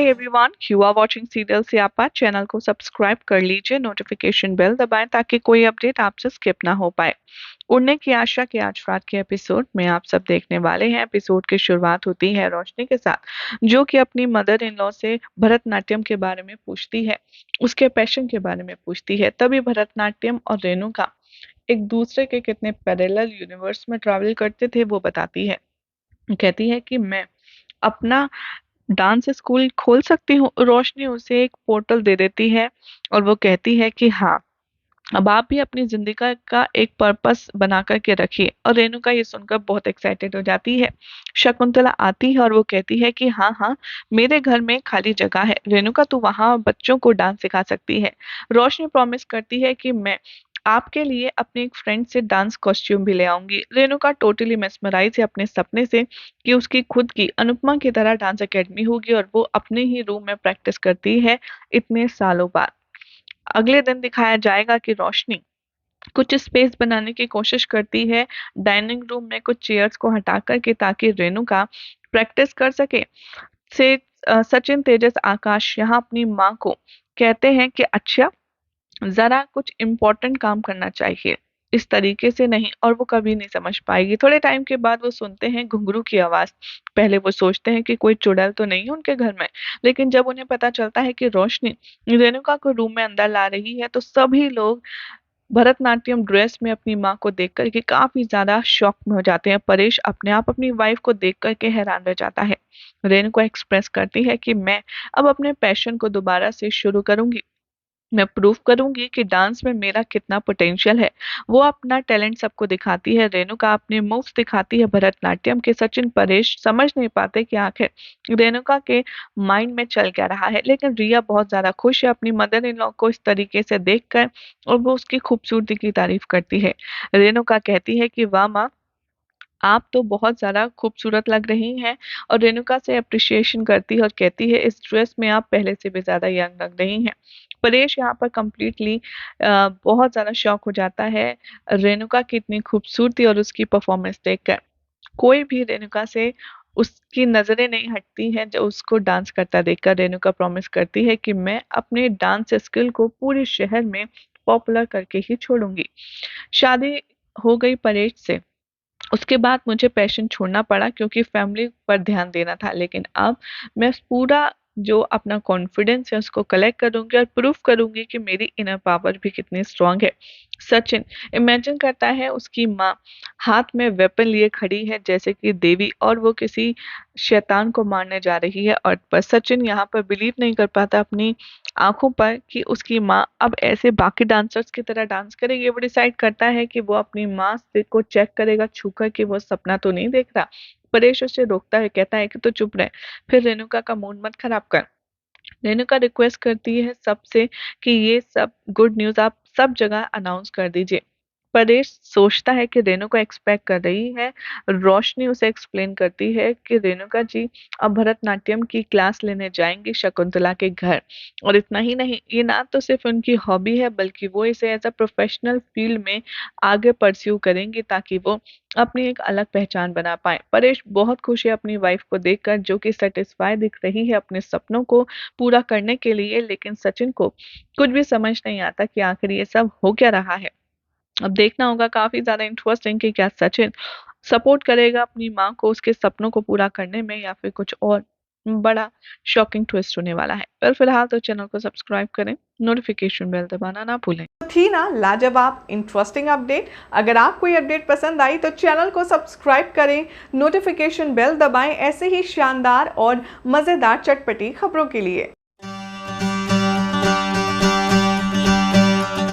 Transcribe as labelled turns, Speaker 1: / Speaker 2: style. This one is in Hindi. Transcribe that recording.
Speaker 1: Hi everyone, you are watching serial Siyapa. Channel को सब्सक्राइब कर लीजिए, नोटिफिकेशन बेल दबाएं ताकि कोई अपडेट आपसे स्किप ना हो पाए। उड़ने की आशा के आज रात के एपिसोड में आप सब देखने वाले हैं। एपिसोड की शुरुआत होती है रोशनी के साथ, जो कि अपनी मदर इन लॉ से भरतनाट्यम के बारे में पूछती है, उसके पैशन के बारे में पूछती है। तभी भरतनाट्यम और रेणुका एक दूसरे के कितने पैरेलल यूनिवर्स में ट्रैवल करते थे वो बताती है। कहती है कि मैं अपना डांस स्कूल खोल सकती हूँ। रोशनी उसे एक पोर्टल दे देती है और वो कहती है कि हाँ, अब आप भी अपनी जिंदगी का एक पर्पस बना करके रखिए। और रेणुका ये सुनकर बहुत एक्साइटेड हो जाती है। शकुंतला आती है और वो कहती है कि हाँ हाँ, मेरे घर में खाली जगह है, रेणुका तू वहाँ बच्चों को डांस सिखा सकती है। रोशनी प्रॉमिस करती है कि मैं आपके लिए अपने एक फ्रेंड से डांस कॉस्ट्यूम भी ले आऊंगी। रेणुका टोटली मेस्मराइज है अपने सपने से कि उसकी खुद की अनुपमा की तरह डांस एकेडमी होगी और वो अपने ही रूम में प्रैक्टिस करती है इतने सालों बाद। अगले दिन दिखाया जाएगा कि रोशनी कुछ स्पेस बनाने की कोशिश करती है डाइनिंग रूम में कुछ चेयर्स को हटा करके, ताकि रेणुका प्रैक्टिस कर सके। से सचिन, तेजस, आकाश यहाँ अपनी माँ को कहते हैं कि अच्छा, जरा कुछ इम्पोर्टेंट काम करना चाहिए, इस तरीके से नहीं, और वो कभी नहीं समझ पाएगी। थोड़े टाइम के बाद वो सुनते हैं घुंघरू की आवाज। पहले वो सोचते हैं कि कोई चुड़ैल तो नहीं है उनके घर में, लेकिन जब उन्हें पता चलता है कि रोशनी रेणुका को रूम में अंदर ला रही है, तो सभी लोग भरतनाट्यम ड्रेस में अपनी माँ को देख कर के काफी ज्यादा शॉक में हो जाते हैं। परेश अपने आप अपनी वाइफ को देख कर के हैरान रह जाता है। रेणुका एक्सप्रेस करती है कि मैं अब अपने पैशन को दोबारा से शुरू करूंगी, मैं प्रूव करूंगी कि डांस में मेरा कितना पोटेंशियल है। वो अपना टैलेंट सबको दिखाती है। रेणुका अपने मूव्स दिखाती है भरतनाट्यम के। सचिन, परेश समझ नहीं पाते कि आखिर रेणुका के माइंड में चल क्या रहा है, लेकिन रिया बहुत ज्यादा खुश है अपनी मदर इन लॉ को इस तरीके से देखकर, और वो उसकी खूबसूरती की तारीफ करती है। रेणुका कहती है कि वाह माँ, आप तो बहुत ज़्यादा खूबसूरत लग रही हैं। और रेणुका से एप्रिशिएशन करती है और कहती है इस ड्रेस में आप पहले से भी ज़्यादा यंग लग रही हैं। परेश यहाँ पर कंप्लीटली बहुत ज़्यादा शॉक हो जाता है रेणुका की इतनी खूबसूरती और उसकी परफॉर्मेंस देखकर। कोई भी रेणुका से उसकी नज़रें नहीं हटती हैं। जो उसको डांस करता देखकर रेणुका प्रॉमिस करती है कि मैं अपने डांस स्किल को पूरे शहर में पॉपुलर करके ही छोड़ूंगी। शादी हो गई परेश से, उसके बाद मुझे पैशन छोड़ना पड़ा क्योंकि फैमिली पर ध्यान देना था, लेकिन अब मैं पूरा जो अपना कॉन्फिडेंस है उसको कलेक्ट करूंगी और प्रूफ करूंगी कि मेरी इनर पावर भी कितनी स्ट्रांग है। सचिन इमेजिन करता है उसकी माँ हाथ में वेपन लिए खड़ी है जैसे कि देवी, और वो किसी शैतान को मारने जा रही है। और पर सचिन यहाँ पर बिलीव नहीं कर पाता अपनी आंखों पर कि उसकी माँ अब ऐसे बाकी डांसर्स की तरह डांस करेगी। वो डिसाइड करता है कि वो अपनी माँ से को चेक करेगा छूकर कि वो सपना तो नहीं देख रहा। परेश उसे रोकता है, कहता है कि तो चुप रहे, फिर रेणुका का मूड मत खराब कर। रेणुका रिक्वेस्ट करती है सबसे कि ये सब गुड न्यूज आप सब जगह अनाउंस कर दीजिए। परेश सोचता है कि रेणुका एक्सपेक्ट कर रही है। रोशनी उसे एक्सप्लेन करती है कि रेणुका जी अब भरतनाट्यम की क्लास लेने जाएंगी शकुंतला के घर। और इतना ही नहीं, ये ना तो सिर्फ उनकी हॉबी है, बल्कि वो इसे एज अ प्रोफेशनल फील्ड में आगे परस्यू करेंगी, ताकि वो अपनी एक अलग पहचान बना पाए। परेश बहुत खुश है अपनी वाइफ को देखकर, जो कि सेटिस्फाई दिख रही है अपने सपनों को पूरा करने के लिए। लेकिन सचिन को कुछ भी समझ नहीं आता कि आखिर ये सब हो क्या रहा है। अब देखना होगा, काफी ज्यादा इंटरेस्टिंग, कि क्या सचिन सपोर्ट करेगा अपनी माँ को उसके सपनों को पूरा करने में, या फिर कुछ और बड़ा शॉकिंग ट्विस्ट होने वाला है। पर फिलहाल तो चैनल को सब्सक्राइब करें, नोटिफिकेशन बेल दबाना ना भूलें।
Speaker 2: थी ना लाजवाब इंटरेस्टिंग अपडेट। अगर आपको ये अपडेट पसंद आई तो चैनल को सब्सक्राइब करें, नोटिफिकेशन बेल दबाएं ऐसे ही शानदार और मज़ेदार चटपटी खबरों के लिए।